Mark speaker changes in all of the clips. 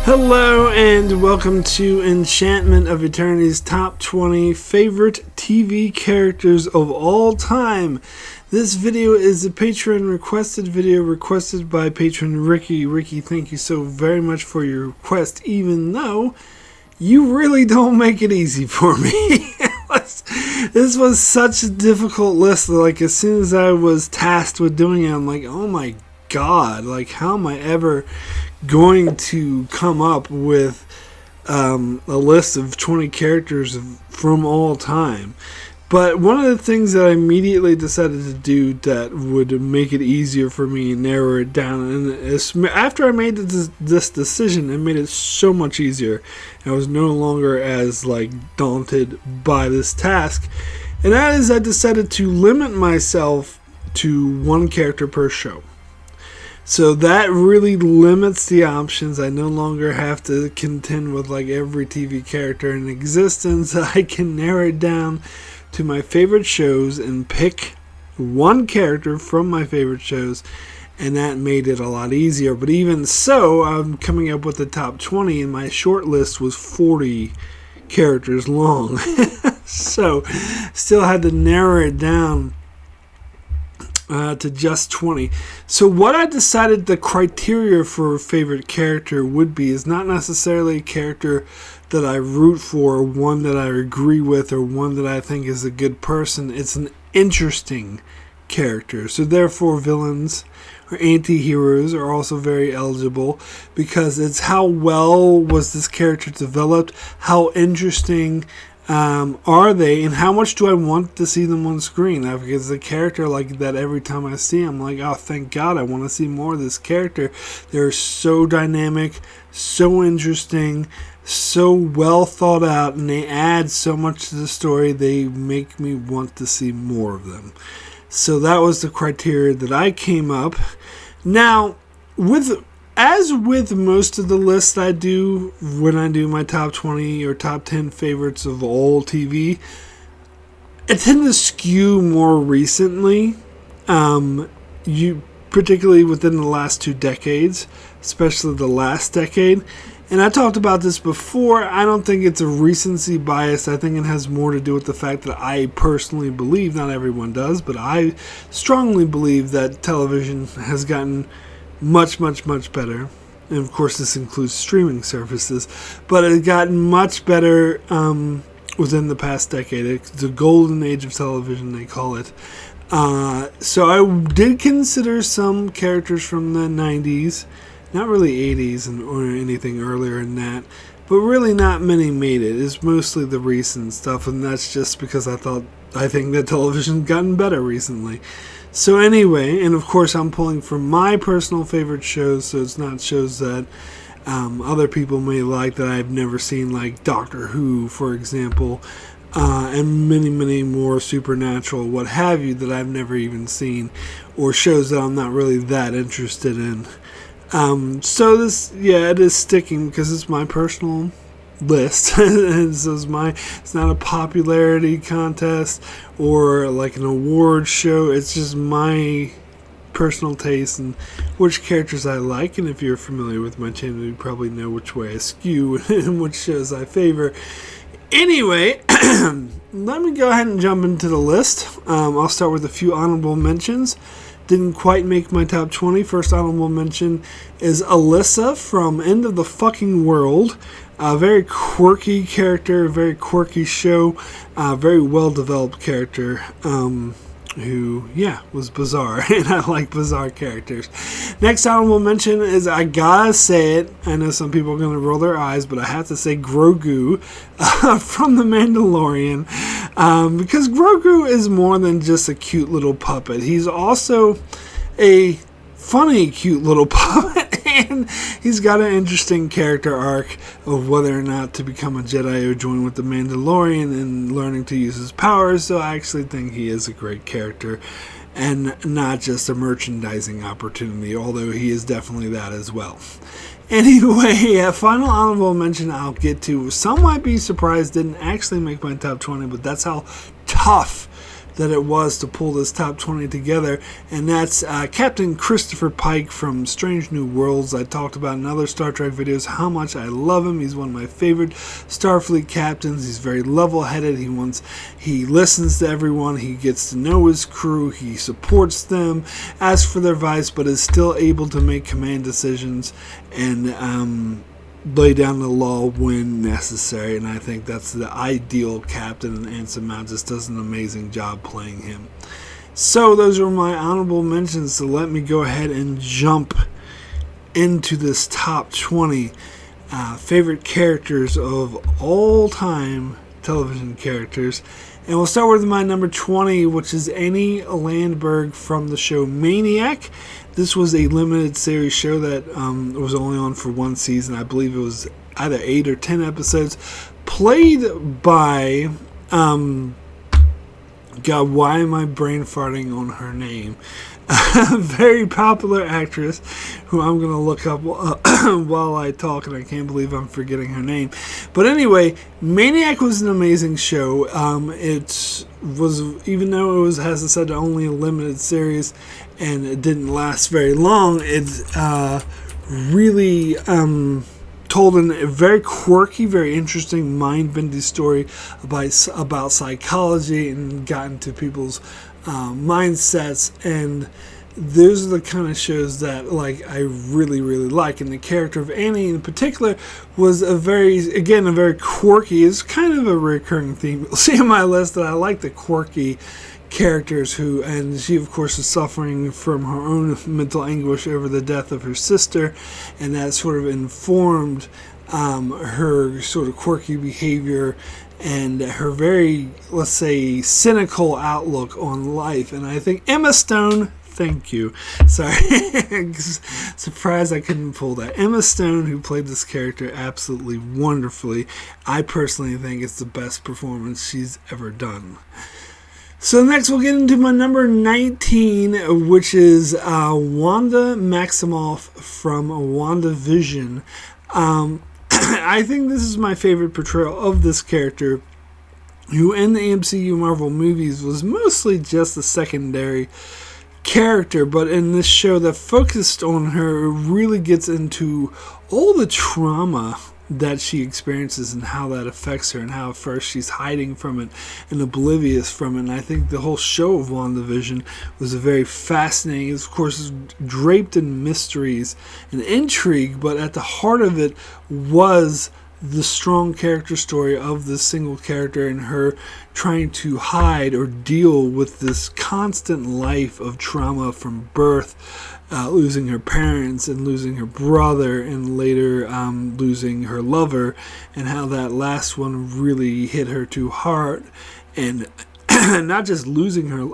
Speaker 1: Hello and welcome to Enchantment of Eternity's Top 20 Favorite TV Characters of All Time. This video is a Patreon requested video requested by patron Ricky. Ricky, thank you so very much for your request, even though you really don't make it easy for me. This was such a difficult list. Like, as soon as I was tasked with doing it, I'm like, oh my god, like, how am I ever going to come up with a list of 20 characters from all time? But one of the things that I immediately decided to do that would make it easier for me and narrow it down, and after I made this decision, it made it so much easier. I was no longer as daunted by this task, and that is I decided to limit myself to one character per show. So that really limits the options. I no longer have to contend with every TV character in existence. I can narrow it down to my favorite shows and pick one character from my favorite shows, and that made it a lot easier. But even so, I'm coming up with the top 20, and my short list was 40 characters long. So still had to narrow it down to just 20. So what I decided the criteria for a favorite character would be is not necessarily a character that I root for, one that I agree with, or one that I think is a good person. It's an interesting character. So therefore villains or anti-heroes are also very eligible, because it's how well was this character developed, how interesting are they, and how much do I want to see them on screen? Because a character like that, every time I see them, I'm like, oh, thank God, I want to see more of this character. They're so dynamic, so interesting, so well thought out, and they add so much to the story. They make me want to see more of them. So that was the criteria that I came up. Now, as with most of the lists I do when I do my top 20 or top 10 favorites of all TV, I tend to skew more recently, particularly within the last 2 decades, especially the last decade. And I talked about this before. I don't think it's a recency bias. I think it has more to do with the fact that I personally believe, not everyone does, but I strongly believe that television has gotten much, much, much better. And of course this includes streaming services, but it got much better within the past decade. It's the golden age of television, they call it. So I did consider some characters from the 90s, not really 80s or anything earlier than that, but really not many made it. It's mostly the recent stuff, and that's just because I think that television's gotten better recently. So anyway, and of course I'm pulling from my personal favorite shows, so it's not shows that other people may like that I've never seen, like Doctor Who, for example, and many, many more Supernatural, what have you, that I've never even seen, or shows that I'm not really that interested in. So this, it is sticking because it's my personal list. And so it's not a popularity contest or like an award show. It's just my personal taste and which characters I like. And if you're familiar with my channel, you probably know which way I skew and which shows I favor. Anyway, let me go ahead and jump into the list. I'll start with a few honorable mentions. Didn't quite make my top 20. First honorable mention is Alyssa from End of the Fucking World. A very quirky character, very quirky show, very well-developed character, who, was bizarre, and I like bizarre characters. Next honorable mention is, I gotta say it, I know some people are going to roll their eyes, but I have to say Grogu from The Mandalorian, because Grogu is more than just a cute little puppet. He's also a funny, cute little puppet, and he's got an interesting character arc of whether or not to become a Jedi or join with the Mandalorian and learning to use his powers. So I actually think he is a great character and not just a merchandising opportunity, although he is definitely that as well. Anyway, a final honorable mention I'll get to. Some might be surprised didn't actually make my top 20, but that's how tough that it was to pull this top 20 together, and that's Captain Christopher Pike from Strange New Worlds. I talked about in other Star Trek videos how much I love him. He's one of my favorite Starfleet captains. He's very level-headed. He listens to everyone. He gets to know his crew. He supports them, asks for their advice, but is still able to make command decisions and lay down the law when necessary. And I think that's the ideal captain, and Anson Mount just does an amazing job playing him. So those are my honorable mentions. So let me go ahead and jump into this top 20 favorite characters of all time television characters. And we'll start with my number 20, which is Annie Landberg from the show Maniac. This was a limited series show that was only on for one season. I believe it was either 8 or 10 episodes. Played by, God, why am I brain farting on her name? Very popular actress who I'm going to look up while I talk, and I can't believe I'm forgetting her name. But anyway, Maniac was an amazing show. It was, even though it was, as I said, only a limited series and it didn't last very long, it really told a very quirky, very interesting, mind-bending story about psychology and got into people's mindsets, and those are the kind of shows that I really like. And the character of Annie in particular was a very quirky, it's kind of a recurring theme you'll see on my list, that I like the quirky characters and she of course is suffering from her own mental anguish over the death of her sister, and that sort of informed her sort of quirky behavior and her very, let's say, cynical outlook on life. And I think Emma Stone, thank you, sorry, surprised I couldn't pull that. Emma Stone, who played this character absolutely wonderfully, I personally think it's the best performance she's ever done. So next we'll get into my number 19, which is Wanda Maximoff from WandaVision. I think this is my favorite portrayal of this character, who in the MCU Marvel movies was mostly just a secondary character, but in this show that focused on her really gets into all the trauma that she experiences and how that affects her, and how at first she's hiding from it and oblivious from it. And I think the whole show of WandaVision was a very fascinating, of course, draped in mysteries and intrigue, but at the heart of it was the strong character story of this single character and her trying to hide or deal with this constant life of trauma from birth, losing her parents and losing her brother, and later losing her lover, and how that last one really hit her too hard, and not just losing her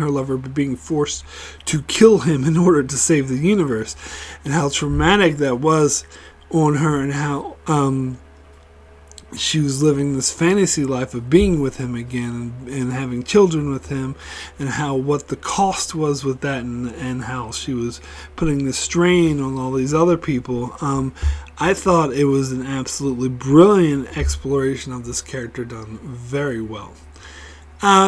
Speaker 1: lover, but being forced to kill him in order to save the universe, and how traumatic that was on her, and how she was living this fantasy life of being with him again and having children with him, and how what the cost was with that, and how she was putting the strain on all these other people. I thought it was an absolutely brilliant exploration of this character, done very well.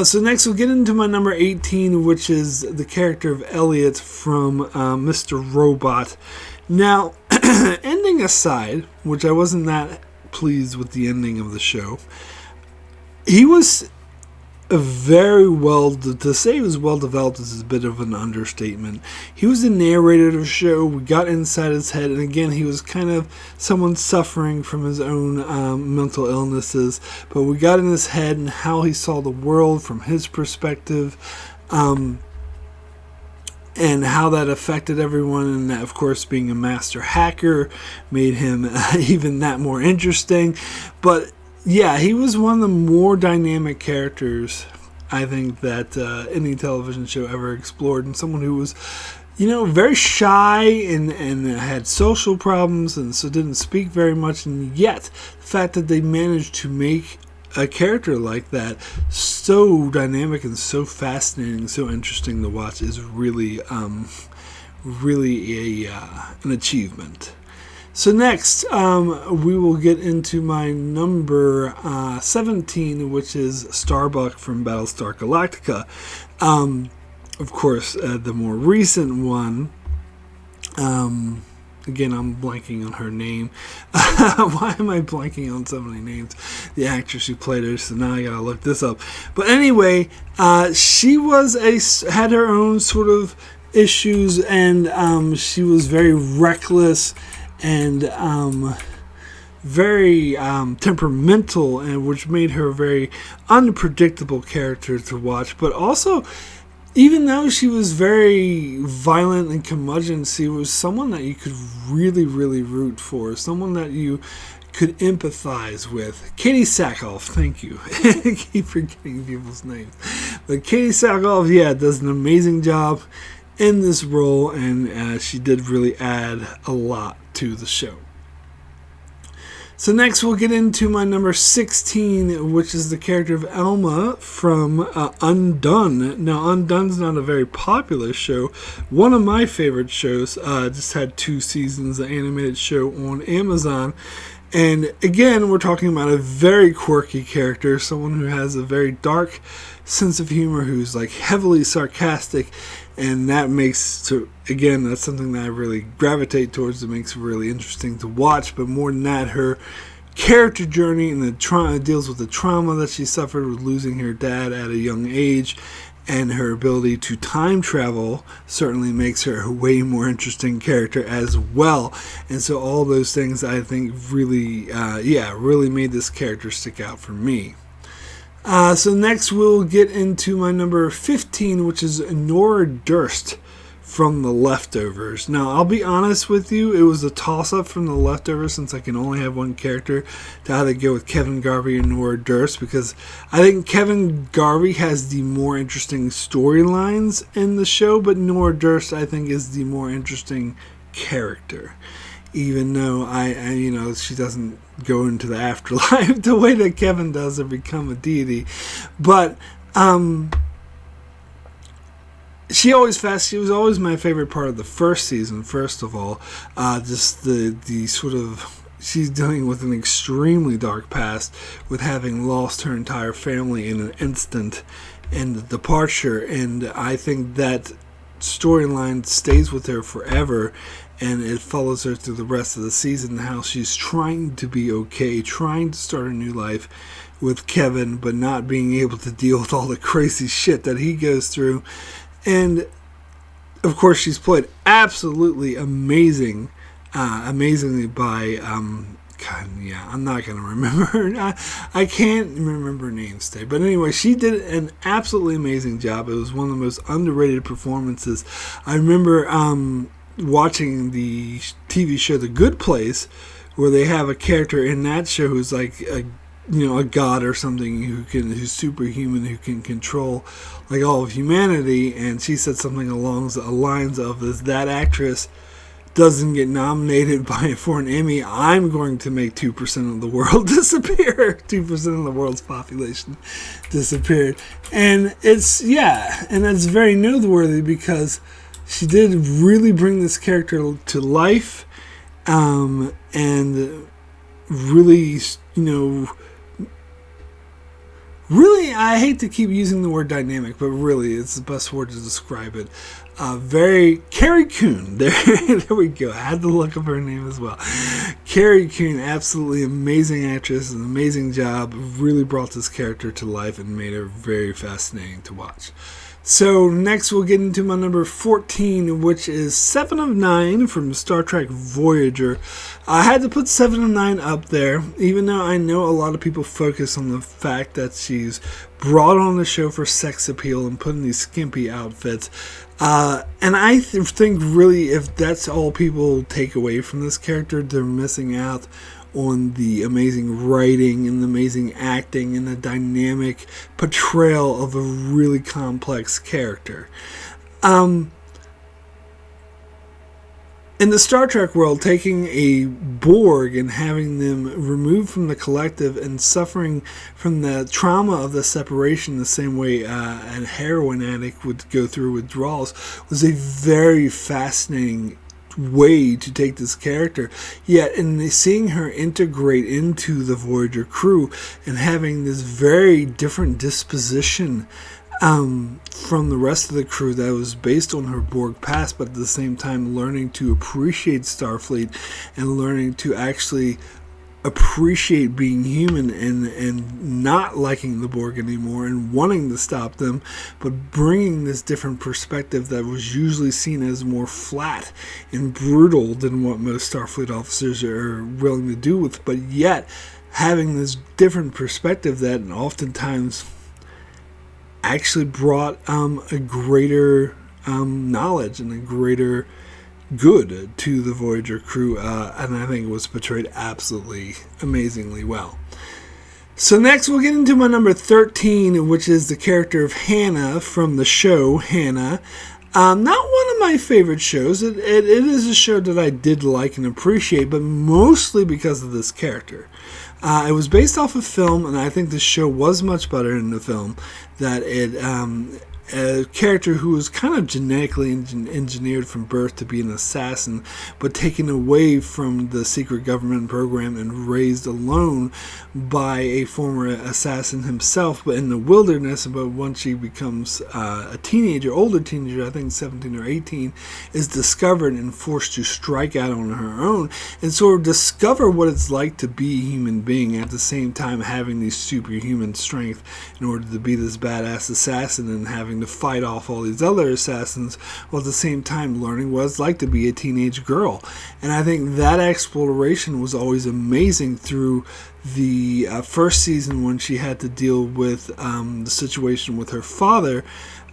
Speaker 1: So next we'll get into my number 18, which is the character of Elliot from Mr. Robot. Now, ending aside, which I wasn't that pleased with the ending of the show, he was very well, to say he was well developed is a bit of an understatement. He was the narrator of the show. We got inside his head, and again, he was kind of someone suffering from his own mental illnesses, but we got in his head and how he saw the world from his perspective, and how that affected everyone, and that, of course, being a master hacker made him even that more interesting. But yeah, he was one of the more dynamic characters, I think, that any television show ever explored, and someone who was, very shy and had social problems, and so didn't speak very much, and yet the fact that they managed to make a character like that so dynamic and so fascinating, so interesting to watch, is really an achievement. So next, we will get into my number 17, which is Starbuck from Battlestar Galactica. Of course, the more recent one. Again, I'm blanking on her name. Why am I blanking on so many names? The actress who played her, so now I gotta look this up. But anyway, she had her own sort of issues, and she was very reckless and very temperamental, and which made her a very unpredictable character to watch. But also, even though she was very violent and curmudgeon, she was someone that you could really, really root for, someone that you could empathize with. Katie Sackhoff, thank you. I keep forgetting people's names. But Katie Sackhoff, yeah, does an amazing job in this role, and she did really add a lot to the show. So next we'll get into my number 16, which is the character of Elma from Undone. Now, Undone's not a very popular show. One of my favorite shows. Just had 2 seasons, an animated show on Amazon. And again, we're talking about a very quirky character, someone who has a very dark sense of humor, who's like heavily sarcastic, and that makes, again, that's something that I really gravitate towards. It makes it really interesting to watch. But more than that, her character journey and the trauma, deals with the trauma that she suffered with losing her dad at a young age, and her ability to time travel certainly makes her a way more interesting character as well. And so all those things, I think, really made this character stick out for me. So next we'll get into my number 15, which is Nora Durst from The Leftovers. Now, I'll be honest with you, it was a toss-up from The Leftovers, since I can only have one character, to either go with Kevin Garvey or Nora Durst, because I think Kevin Garvey has the more interesting storylines in the show, but Nora Durst, I think, is the more interesting character. Even though she doesn't go into the afterlife the way that Kevin does or become a deity. But she was always my favorite part of the first season, first of all. Just the sort of, she's dealing with an extremely dark past, with having lost her entire family in an instant, and the departure. And I think that storyline stays with her forever, and it follows her through the rest of the season, how she's trying to be okay, trying to start a new life with Kevin, but not being able to deal with all the crazy shit that he goes through. And of course, she's played absolutely amazingly by I'm not going to remember. I can't remember names today. But anyway, she did an absolutely amazing job. It was one of the most underrated performances. I remember watching the TV show The Good Place, where they have a character in that show who's like a god or something, who's superhuman, who can control like all of humanity. And she said something along the lines of, that actress doesn't get nominated for an Emmy, I'm going to make 2% of the world disappear. 2% of the world's population disappeared. And and that's very noteworthy, because she did really bring this character to life, and really, really, I hate to keep using the word dynamic, but really, it's the best word to describe it. Carrie Coon. There we go. I had to look up her name as well. Carrie Coon, absolutely amazing actress, an amazing job. Really brought this character to life and made her very fascinating to watch. So next we'll get into my number 14, which is 7 of 9 from Star Trek Voyager. I had to put 7 of 9 up there, even though I know a lot of people focus on the fact that she's brought on the show for sex appeal and put in these skimpy outfits. And I think really, if that's all people take away from this character, they're missing out on the amazing writing and the amazing acting and the dynamic portrayal of a really complex character. In the Star Trek world, taking a Borg and having them removed from the collective and suffering from the trauma of the separation the same way a heroin addict would go through withdrawals was a very fascinating way to take this character, yet in seeing her integrate into the Voyager crew and having this very different disposition from the rest of the crew that was based on her Borg past, but at the same time learning to appreciate Starfleet and learning to actually appreciate being human and not liking the Borg anymore and wanting to stop them, but bringing this different perspective that was usually seen as more flat and brutal than what most Starfleet officers are willing to do with, but yet having this different perspective that oftentimes actually brought a greater knowledge and a greater good to the Voyager crew, and I think it was portrayed absolutely amazingly well. So next we'll get into my number 13, which is the character of Hannah from the show Hannah. Not one of my favorite shows. It is a show that I did like and appreciate, but mostly because of this character. It was based off a film, and I think the show was much better in the film. That a character who was kind of genetically engineered from birth to be an assassin, but taken away from the secret government program and raised alone by a former assassin himself, but in the wilderness. But once she becomes a teenager, older teenager, I think 17 or 18, is discovered and forced to strike out on her own and sort of discover what it's like to be a human being, at the same time having these superhuman strength in order to be this badass assassin and having to fight off all these other assassins, while at the same time learning what it's like to be a teenage girl. And I think that exploration was always amazing through the first season, when she had to deal with the situation with her father,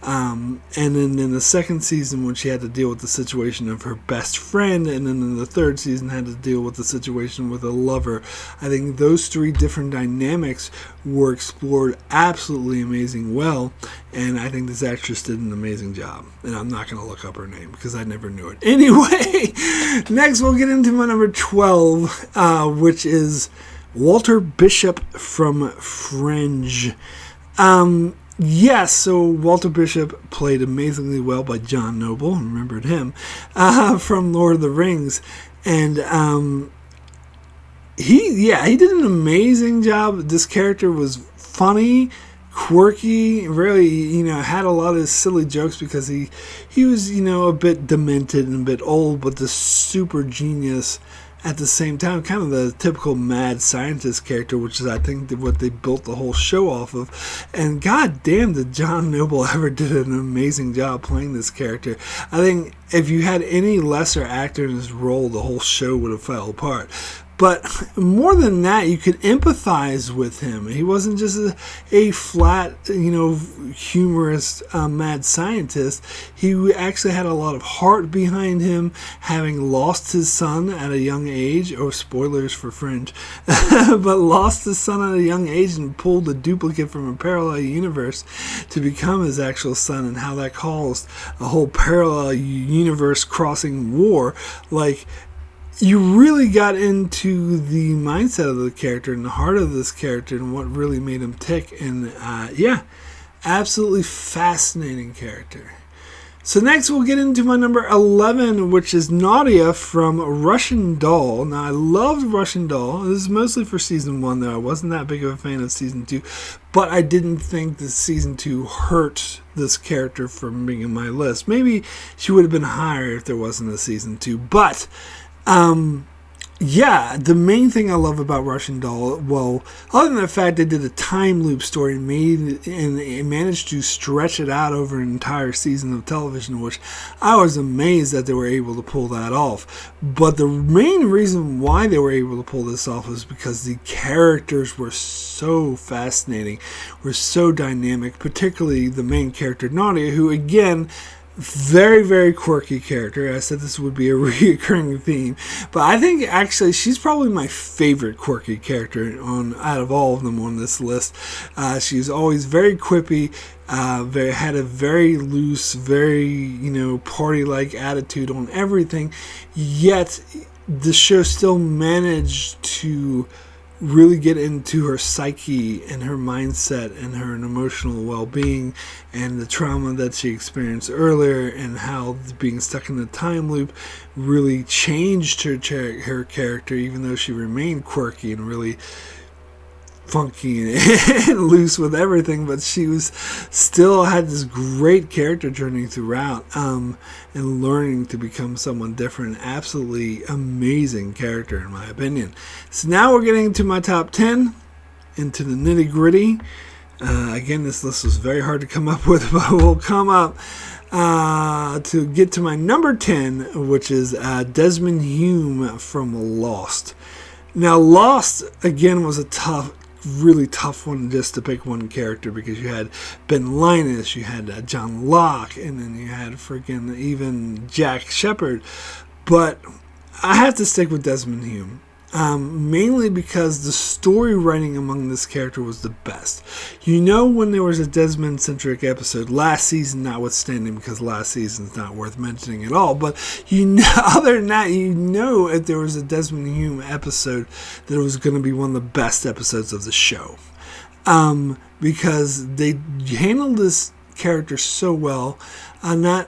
Speaker 1: and then in the second season when she had to deal with the situation of her best friend, and then in the third season had to deal with the situation with a lover. I think those three different dynamics were explored absolutely amazing well, and I think this actress did an amazing job. And I'm not going to look up her name because I never knew it. Anyway, next we'll get into my number 12, which is Walter Bishop from Fringe. Yes, so Walter Bishop played amazingly well by John Noble, remembered him, from Lord of the Rings, and he did an amazing job. This character was funny, quirky, really, had a lot of silly jokes because he was, a bit demented and a bit old, but the super genius at the same time, kind of the typical mad scientist character, which is, I think, what they built the whole show off of. And god damn, did John Noble ever did an amazing job playing this character. I think if you had any lesser actor in this role, the whole show would have fell apart. But more than that, you could empathize with him. He wasn't just a flat, humorous, mad scientist. He actually had a lot of heart behind him, having lost his son at a young age. Oh, spoilers for Fringe. But lost his son at a young age and pulled a duplicate from a parallel universe to become his actual son, and how that caused a whole parallel universe crossing war. You really got into the mindset of the character and the heart of this character and what really made him tick. And absolutely fascinating character. So next we'll get into my number 11, which is Nadia from Russian Doll. Now, I loved Russian Doll. This is mostly for season 1, though. I wasn't that big of a fan of season 2. But I didn't think that season 2 hurt this character from being in my list. Maybe she would have been higher if there wasn't a season 2. But the main thing I love about Russian Doll, well, other than the fact they did a time loop story and managed to stretch it out over an entire season of television, which I was amazed that they were able to pull that off. But the main reason why they were able to pull this off was because the characters were so fascinating, were so dynamic, particularly the main character, Nadia, who, again, very, very quirky character. I said this would be a recurring theme, but I think actually she's probably my favorite quirky character out of all of them on this list. She's always very quippy, had a very loose, very party-like attitude on everything. Yet the show still managed to really get into her psyche and her mindset and her emotional well-being and the trauma that she experienced earlier, and how being stuck in the time loop really changed her character, even though she remained quirky and really funky and loose with everything, but she was still had this great character journey throughout, and learning to become someone different. Absolutely amazing character, in my opinion. So now we're getting into my top 10, into the nitty gritty. Again, this list was very hard to come up with, but we'll come up to get to my number 10, which is Desmond Hume from Lost. Now, Lost, again, was a really tough one just to pick one character, because you had Ben Linus, you had John Locke, and then you had freaking even Jack Shepherd. But I have to stick with Desmond Hume. Mainly because the story writing among this character was the best. You know, when there was a Desmond-centric episode, last season notwithstanding, because last season's not worth mentioning at all, but you know, other than that, you know, if there was a Desmond Hume episode, that it was going to be one of the best episodes of the show. Because they handled this character so well. Not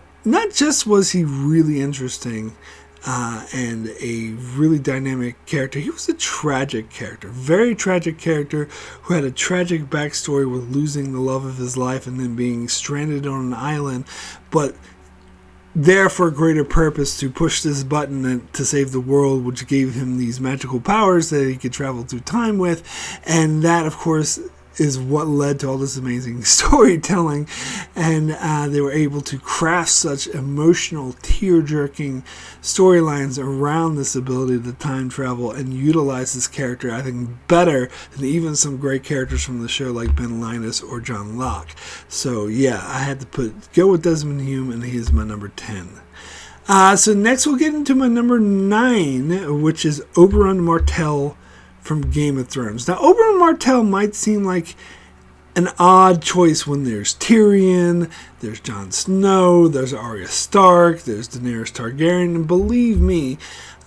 Speaker 1: just was he really interesting, and a really dynamic character. He was a tragic character, very tragic character, who had a tragic backstory with losing the love of his life and then being stranded on an island, but there for a greater purpose, to push this button to save the world, which gave him these magical powers that he could travel through time with. And that, of course, is what led to all this amazing storytelling, and they were able to craft such emotional, tear-jerking storylines around this ability to time travel and utilize this character, I think, better than even some great characters from the show like Ben Linus or John Locke. So yeah, I had to go with Desmond Hume, and he is my number 10. So next we'll get into my number 9, which is Oberyn Martell from Game of Thrones. Now, Oberyn Martell might seem like an odd choice when there's Tyrion, there's Jon Snow, there's Arya Stark, there's Daenerys Targaryen, and believe me,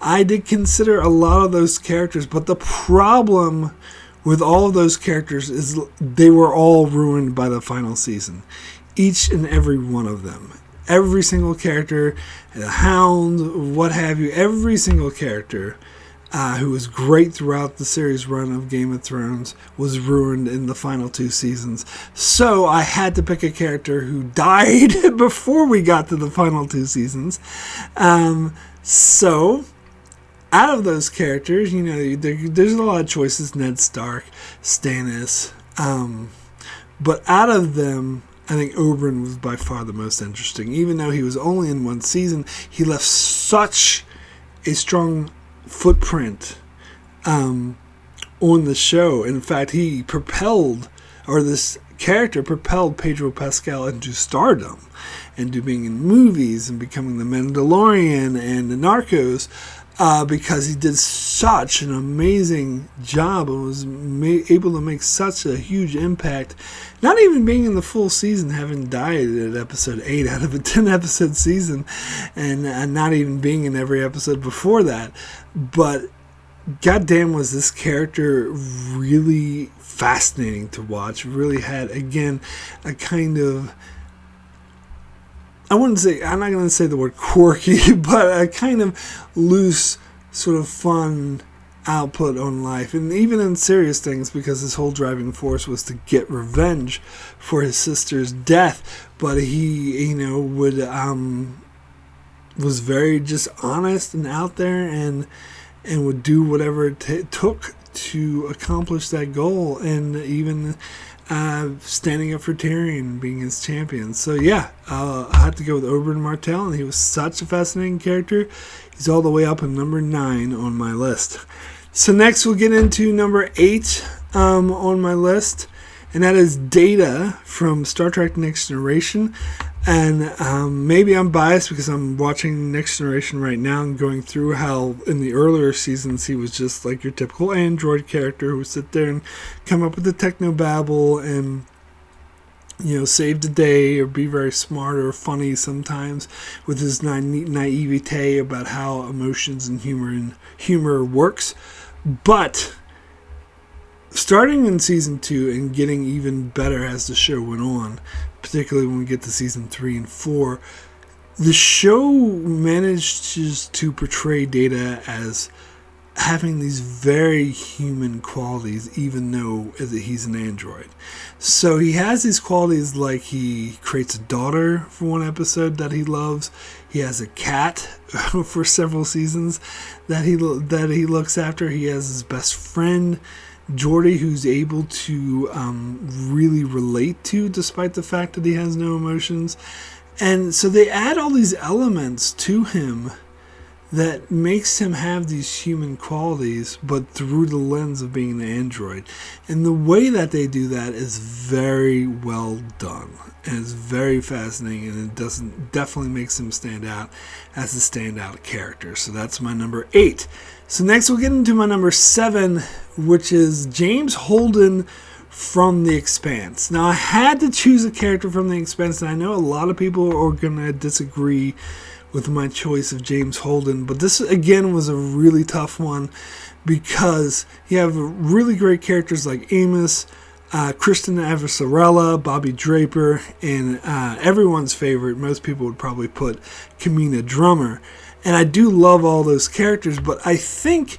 Speaker 1: I did consider a lot of those characters, but the problem with all of those characters is they were all ruined by the final season. Each and every one of them. Every single character, the Hound, what have you, every single character who was great throughout the series run of Game of Thrones was ruined in the final 2 seasons. So I had to pick a character who died before we got to the final 2 seasons. So out of those characters, you know, there's a lot of choices. Ned Stark, Stannis. But out of them, I think Oberyn was by far the most interesting. Even though he was only in 1 season, he left such a strong footprint on the show. In fact, this character propelled Pedro Pascal into stardom, and to being in movies and becoming the Mandalorian and the Narcos, because he did such an amazing job and was able to make such a huge impact. Not even being in the full season, having died at episode 8 out of a 10 episode season, and not even being in every episode before that. But goddamn, was this character really fascinating to watch. Really had, again, a kind of, I'm not going to say the word quirky, but a kind of loose, sort of fun output on life, and even in serious things, because his whole driving force was to get revenge for his sister's death. But he, you know, was very just honest and out there, and would do whatever it took to accomplish that goal, and even standing up for Tyrion and being his champion. So yeah, I have to go with Oberyn Martell, and he was such a fascinating character. He's all the way up in number 9 on my list. So next we'll get into number 8 on my list, and that is Data from Star Trek Next Generation. And maybe I'm biased because I'm watching Next Generation right now and going through how in the earlier seasons he was just like your typical android character who would sit there and come up with the technobabble and, you know, save the day or be very smart or funny sometimes with his naivete about how emotions and humor works. But starting in season 2 and getting even better as the show went on, particularly when we get to season 3 and 4, the show manages to portray Data as having these very human qualities, even though he's an android. So he has these qualities, like he creates a daughter for one episode that he loves. He has a cat for several seasons that he looks after. He has his best friend, Geordi, who's able to really relate to, despite the fact that he has no emotions. And so they add all these elements to him that makes him have these human qualities, but through the lens of being an android. And the way that they do that is very well done. And it's very fascinating, and it definitely makes him stand out as a standout character. So that's my number 8. So next we'll get into my number 7, which is James Holden from The Expanse. Now, I had to choose a character from The Expanse, and I know a lot of people are going to disagree with my choice of James Holden, but this again was a really tough one because you have really great characters like Amos, Kristen Avasarala, Bobby Draper, and everyone's favorite, most people would probably put Kamina Drummer. And I do love all those characters, but I think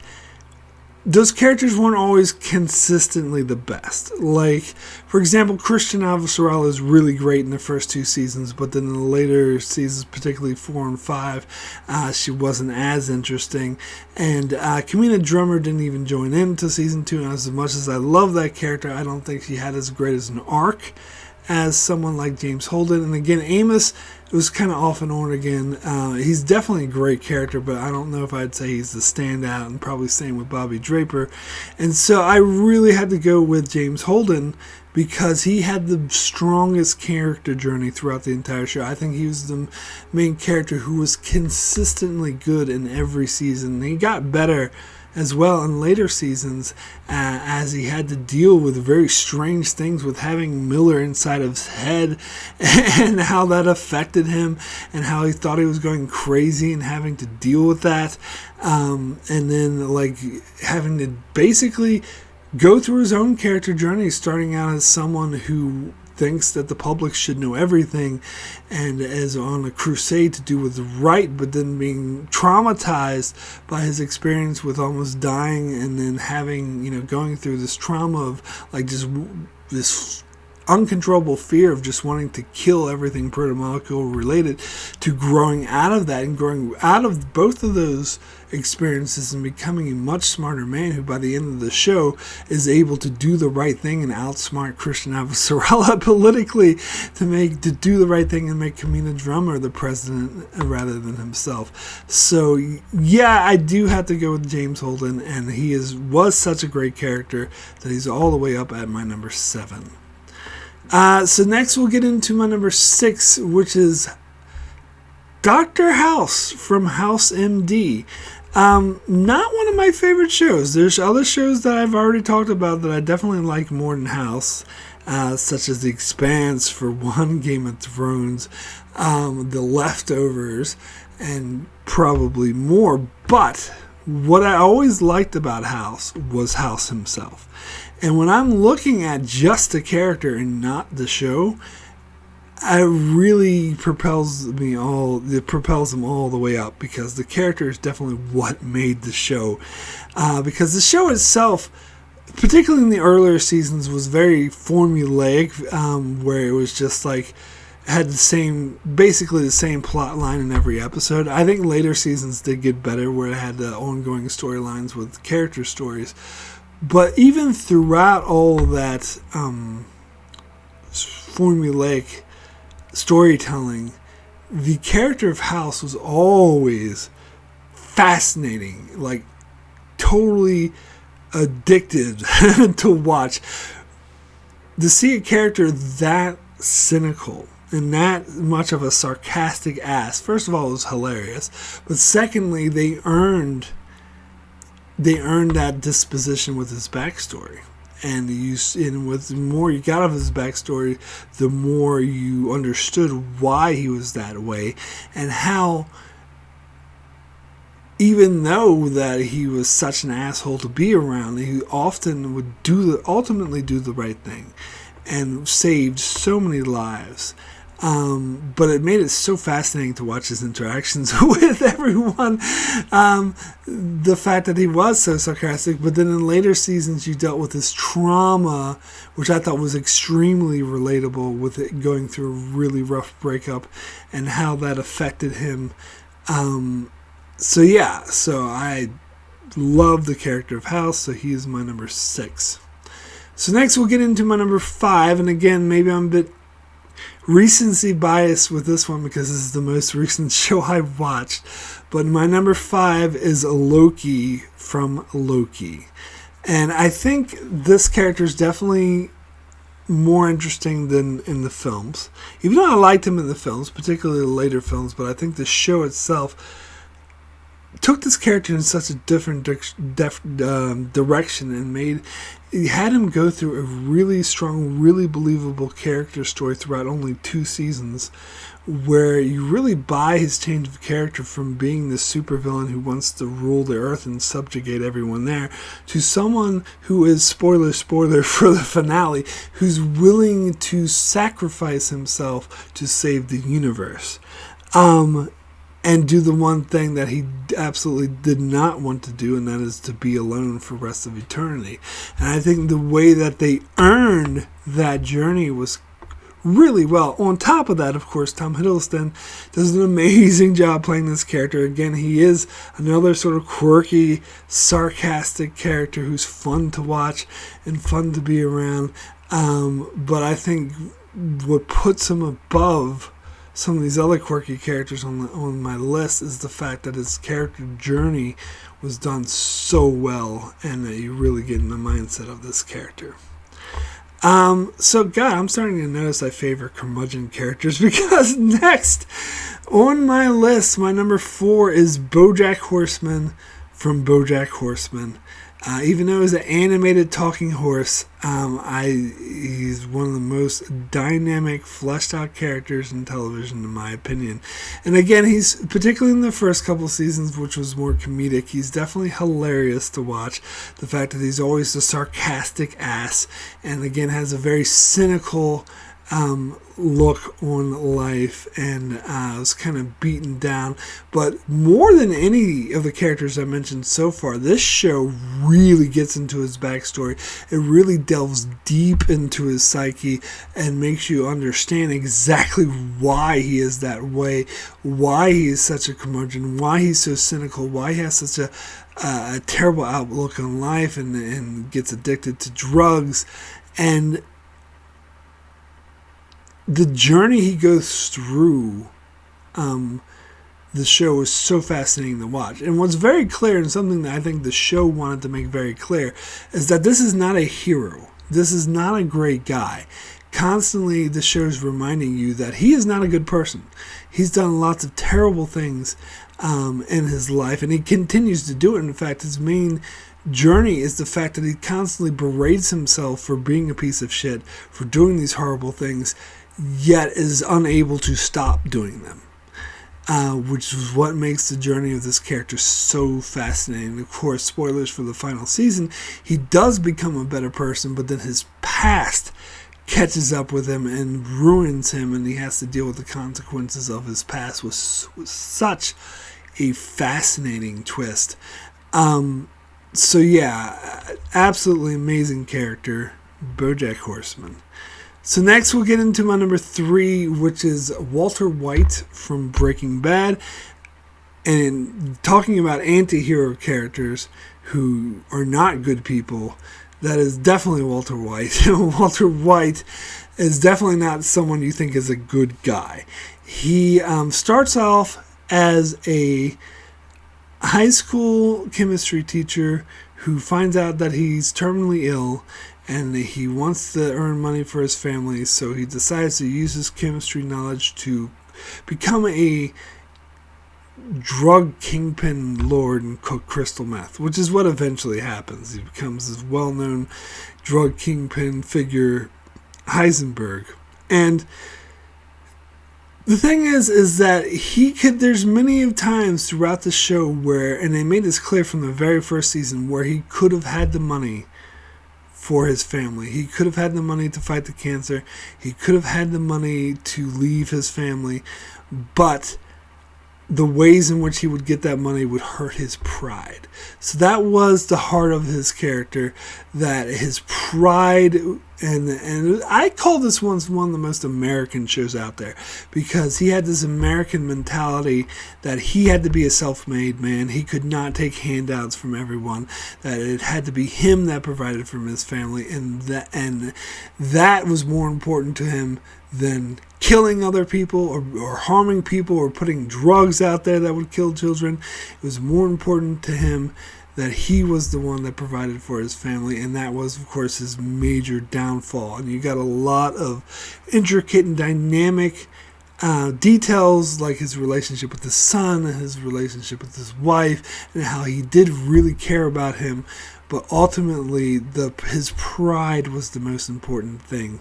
Speaker 1: those characters weren't always consistently the best. Like, for example, Kristen Avasarala is really great in the first 2 seasons, but then in the later seasons, particularly 4 and 5, she wasn't as interesting. And Kamina Drummer didn't even join in until season 2, and as much as I love that character, I don't think she had as great as an arc as someone like James Holden. And again, Amos, it was kind of off and on again. He's definitely a great character, but I don't know if I'd say he's the standout, and probably same with Bobby Draper. And so I really had to go with James Holden because he had the strongest character journey throughout the entire show. I think he was the main character who was consistently good in every season. He got better as well in later seasons as he had to deal with very strange things with having Miller inside of his head and how that affected him and how he thought he was going crazy and having to deal with that, and then like having to basically go through his own character journey, starting out as someone who thinks that the public should know everything and is on a crusade to do what's right, but then being traumatized by his experience with almost dying, and then having, going through this trauma of like just this uncontrollable fear of just wanting to kill everything protomolecule related, to growing out of that and growing out of both of those experiences and becoming a much smarter man who by the end of the show is able to do the right thing and outsmart Kristen Avasarala politically to do the right thing and make Kamina Drummer the president rather than himself. So yeah, I do have to go with James Holden, and he was such a great character that he's all the way up at my number 7. So next we'll get into my number 6, which is Dr. House from House MD. Not one of my favorite shows. There's other shows that I've already talked about that I definitely like more than House, such as The Expanse, for one, Game of Thrones, The Leftovers, and probably more. But what I always liked about House was House himself. And when I'm looking at just the character and not the show, it really propels him all the way up, because the character is definitely what made the show. Because the show itself, particularly in the earlier seasons, was very formulaic, where it was just like had basically the same plot line in every episode. I think later seasons did get better, where it had the ongoing storylines with character stories. But even throughout all of that formulaic storytelling, the character of House was always fascinating, like totally addicted to watch. To see a character that cynical and that much of a sarcastic ass, first of all, it was hilarious, but secondly, they earned that disposition with his backstory. And with the more you got of his backstory, the more you understood why he was that way, and how even though that he was such an asshole to be around, he often would ultimately do the right thing and saved so many lives. But it made it so fascinating to watch his interactions with everyone. The fact that he was so sarcastic, but then in later seasons you dealt with his trauma, which I thought was extremely relatable, with it going through a really rough breakup and how that affected him. So I love the character of House, so he is my number 6. So next we'll get into my number 5, and again, maybe I'm a bit recency bias with this one because this is the most recent show I've watched. But my number 5 is Loki from Loki. And I think this character is definitely more interesting than in the films. Even though I liked him in the films, particularly the later films, but I think the show itself took this character in such a different direction and had him go through a really strong, really believable character story throughout only 2 seasons, where you really buy his change of character from being this supervillain who wants to rule the earth and subjugate everyone there, to someone who is, spoiler for the finale, who's willing to sacrifice himself to save the universe. And do the one thing that he absolutely did not want to do, and that is to be alone for the rest of eternity. And I think the way that they earned that journey was really well. On top of that, of course, Tom Hiddleston does an amazing job playing this character. Again, he is another sort of quirky, sarcastic character who's fun to watch and fun to be around. But I think what puts him above some of these other quirky characters on my list is the fact that his character journey was done so well, and that you really get in the mindset of this character. So God, I'm starting to notice I favor curmudgeon characters, because next on my list, my number 4 is BoJack Horseman from BoJack Horseman. Even though he's an animated talking horse, he's one of the most dynamic, fleshed out characters in television, in my opinion. And again, he's, particularly in the first couple seasons, which was more comedic, he's definitely hilarious to watch. The fact that he's always a sarcastic ass, and again has a very cynical look on life, and was kind of beaten down. But more than any of the characters I mentioned so far, this show really gets into his backstory. It really delves deep into his psyche and makes you understand exactly why he is that way, why he is such a curmudgeon, why he's so cynical, why he has such a terrible outlook on life, and gets addicted to drugs. And the journey he goes through, the show is so fascinating to watch. And what's very clear, and something that I think the show wanted to make very clear, is that this is not a hero. This is not a great guy. Constantly, the show's reminding you that he is not a good person. He's done lots of terrible things in his life, and he continues to do it. In fact, his main journey is the fact that he constantly berates himself for being a piece of shit, for doing these horrible things, yet is unable to stop doing them, which is what makes the journey of this character so fascinating. Of course, spoilers for the final season, he does become a better person, but then his past catches up with him and ruins him, and he has to deal with the consequences of his past. Was such a fascinating twist. So yeah, absolutely amazing character, BoJack Horseman. So next we'll get into my number 3, which is Walter White from Breaking Bad. And talking about anti-hero characters who are not good people, that is definitely Walter White. Walter White is definitely not someone you think is a good guy. He starts off as a high school chemistry teacher who finds out that he's terminally ill, and he wants to earn money for his family, so he decides to use his chemistry knowledge to become a drug kingpin lord and cook crystal meth, which is what eventually happens. He becomes this well-known drug kingpin figure, Heisenberg. And The thing is that there's many of times throughout the show where, and they made this clear from the very first season, where he could have had the money for his family. He could have had the money to fight the cancer. He could have had the money to leave his family, but the ways in which he would get that money would hurt his pride. So that was the heart of his character, that his pride, and I call this one of the most American shows out there, because he had this American mentality that he had to be a self-made man. He could not take handouts from everyone, that it had to be him that provided for his family, and that was more important to him than killing other people or harming people or putting drugs out there that would kill children. It was more important to him that he was the one that provided for his family, and that was, of course, his major downfall. And you got a lot of intricate and dynamic details, like his relationship with his son and his relationship with his wife, and how he did really care about him. But ultimately, his pride was the most important thing.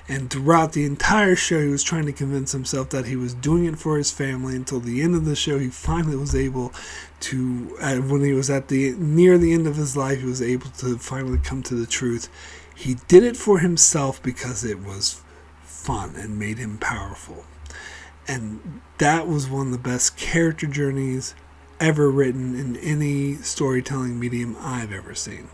Speaker 1: And throughout the entire show, he was trying to convince himself that he was doing it for his family, until the end of the show, he finally was able to, when he was near the end of his life, he was able to finally come to the truth. He did it for himself because it was fun and made him powerful. And that was one of the best character journeys ever written in any storytelling medium I've ever seen.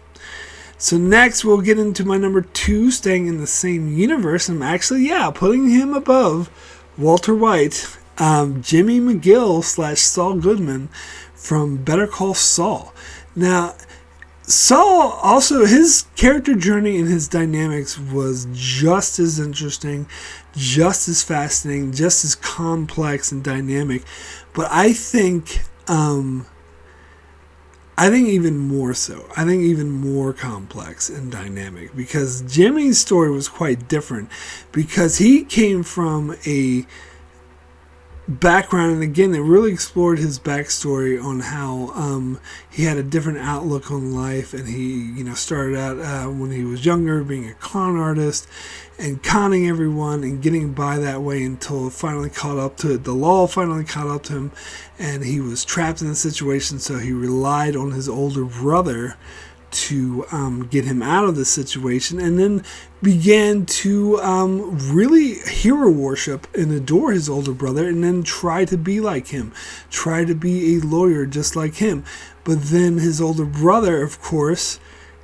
Speaker 1: So next we'll get into my number 2, staying in the same universe. I'm actually, putting him above Walter White, Jimmy McGill / Saul Goodman from Better Call Saul. Now, Saul also, his character journey and his dynamics was just as interesting, just as fascinating, just as complex and dynamic. But I think even more so. I think even more complex and dynamic, because Jimmy's story was quite different, because he came from a background, and again, they really explored his backstory on how he had a different outlook on life, and he started out when he was younger being a con artist and conning everyone and getting by that way, until it finally caught up to it. The law finally caught up to him, and he was trapped in a situation, so he relied on his older brother to get him out of the situation, and then began to really hero worship and adore his older brother, and then try to be like him, try to be a lawyer just like him. But then his older brother, of course,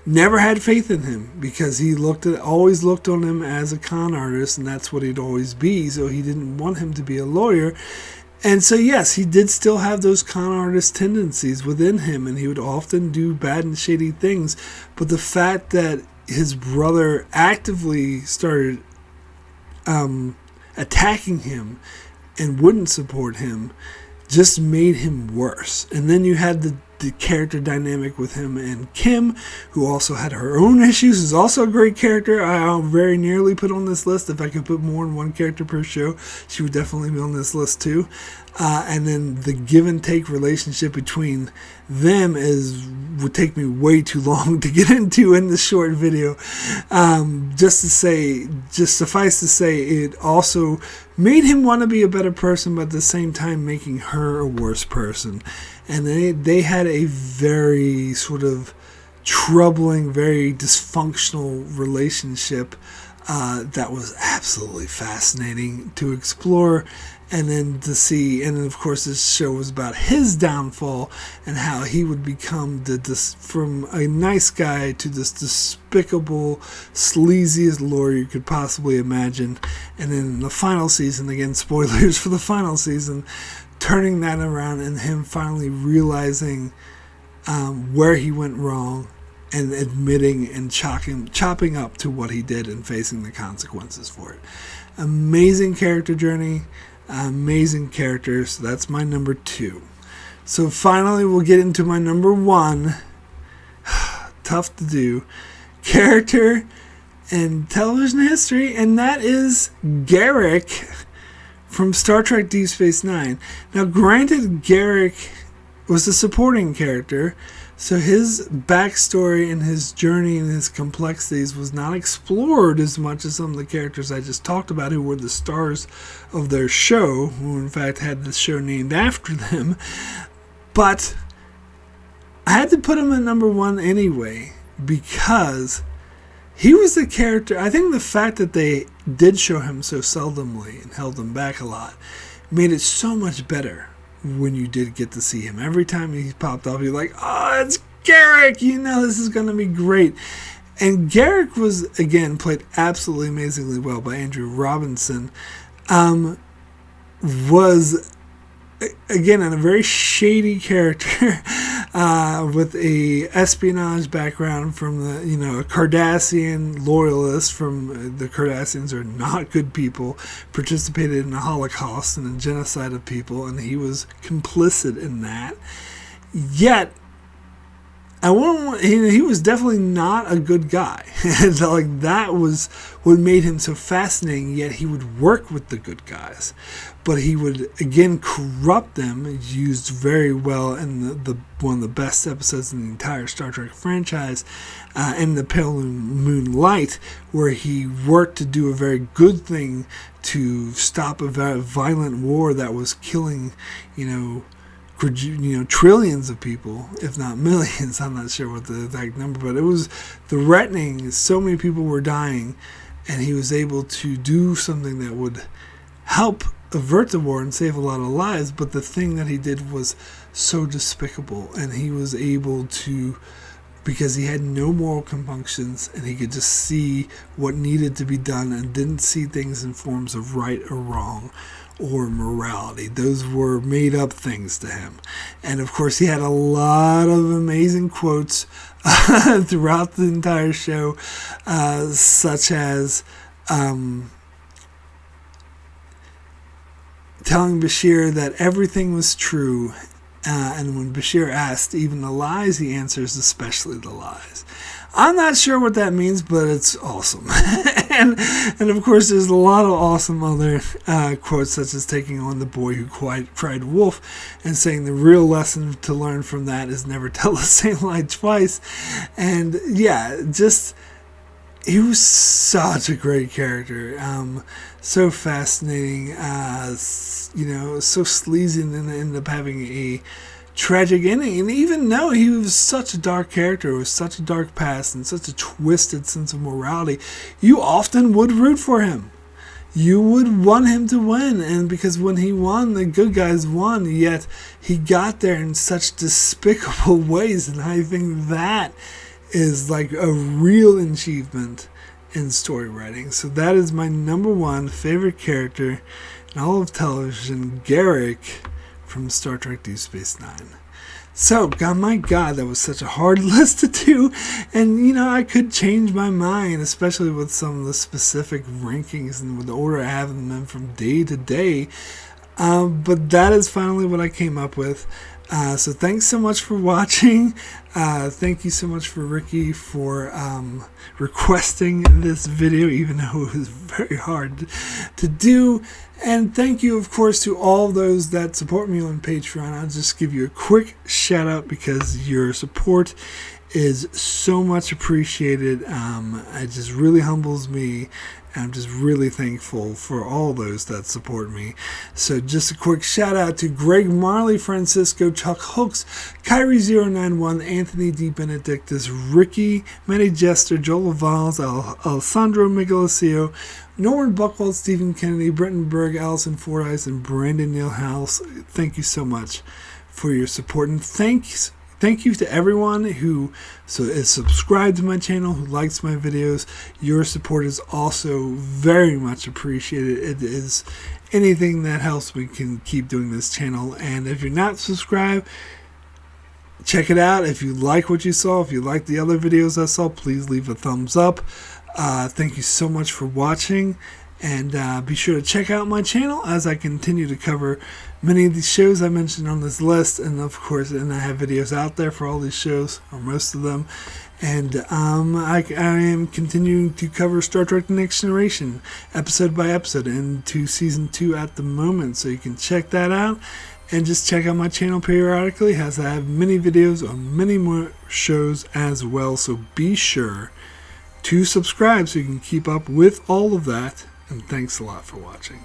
Speaker 1: never had faith in him, because he always looked on him as a con artist, and that's what he'd always be, so he didn't want him to be a lawyer. And so, yes, he did still have those con artist tendencies within him, and he would often do bad and shady things. But the fact that his brother actively started attacking him and wouldn't support him just made him worse. And then you had the character dynamic with him and Kim, who also had her own issues, is also a great character. I'll very nearly put on this list. If I could put more than one character per show, she would definitely be on this list too. And then the give and take relationship between them would take me way too long to get into in this short video. Just suffice to say, it also made him want to be a better person, but at the same time making her a worse person. And they had a very sort of troubling, very dysfunctional relationship that was absolutely fascinating to explore, and then to see. And then, of course, this show was about his downfall and how he would become from a nice guy to this despicable, sleaziest lawyer you could possibly imagine. And then in the final season, again, spoilers for the final season, turning that around and him finally realizing where he went wrong, and admitting and chopping up to what he did and facing the consequences for it. Amazing character journey, amazing characters. So that's my number 2. So finally we'll get into my number 1. Tough to do. Character in television history, and that is Garrick from Star Trek Deep Space Nine. Now, granted, Garrick was a supporting character. So his backstory and his journey and his complexities was not explored as much as some of the characters I just talked about, who were the stars of their show, who in fact had the show named after them. But I had to put him at number one anyway, because he was the character. I think the fact that they did show him so seldomly and held him back a lot made it so much better when you did get to see him. Every time he popped up, you're like, oh, it's Garrick! You know this is going to be great. And Garrick was, again, played absolutely amazingly well by Andrew Robinson. Was, again, a very shady character with a espionage background from the, a Cardassian loyalist from the Cardassians are not good people, participated in the Holocaust and a genocide of people, and he was complicit in that. Yet, he was definitely not a good guy. Like, that was what made him so fascinating, yet he would work with the good guys. But he would, again, corrupt them, used very well in the one of the best episodes in the entire Star Trek franchise, in the Pale Moon Light, where he worked to do a very good thing to stop a very violent war that was killing, trillions of people, if not millions. I'm not sure what the exact number, but it was threatening. So many people were dying, and he was able to do something that would help avert the war and save a lot of lives. But the thing that he did was so despicable, and he was able to, because he had no moral compunctions and he could just see what needed to be done and didn't see things in forms of right or wrong or morality. Those were made up things to him. And of course he had a lot of amazing quotes throughout the entire show, such as telling Bashir that everything was true, and when Bashir asked even the lies, he answers especially the lies. I'm not sure what that means, but it's awesome. and of course, there's a lot of awesome other quotes, such as taking on the boy who cried wolf and saying the real lesson to learn from that is never tell the same lie twice. And yeah, just, he was such a great character. So fascinating, so sleazy, and then ended up having a tragic ending. And even though he was such a dark character with such a dark past and such a twisted sense of morality, you often would root for him. You would want him to win, and because when he won, the good guys won, yet he got there in such despicable ways, and I think that is like a real achievement in story writing. So that is my number one favorite character in all of television, Garrick from Star Trek Deep Space Nine. So, my God, that was such a hard list to do, and I could change my mind, especially with some of the specific rankings and with the order I have them in from day to day. But that is finally what I came up with. So thanks so much for watching. Thank you so much for Ricky for requesting this video, even though it was very hard to do. And thank you, of course, to all those that support me on Patreon. I'll just give you a quick shout out because your support is so much appreciated. It just really humbles me. I'm just really thankful for all those that support me. So just a quick shout out to Greg Marley, Francisco, Chuck Hooks, Kyrie091, Anthony D. Benedictus, Ricky, Manny Jester, Joel Valls, Alessandro Miguelcio, Norman Buchwald, Stephen Kennedy, Brenton Berg, Allison Fordyce, and Brandon Neal House. Thank you so much for your support, and thank you to everyone who is subscribed to my channel, who likes my videos. Your support is also very much appreciated. It is anything that helps me can keep doing this channel. And if you're not subscribed, check it out. If you like what you saw, if you like the other videos I saw, please leave a thumbs up. Thank you so much for watching. And be sure to check out my channel as I continue to cover many of these shows I mentioned on this list. And of course, I have videos out there for all these shows, or most of them. And I am continuing to cover Star Trek The Next Generation, episode by episode, into Season 2 at the moment. So you can check that out. And just check out my channel periodically, as I have many videos on many more shows as well. So be sure to subscribe so you can keep up with all of that. And thanks a lot for watching.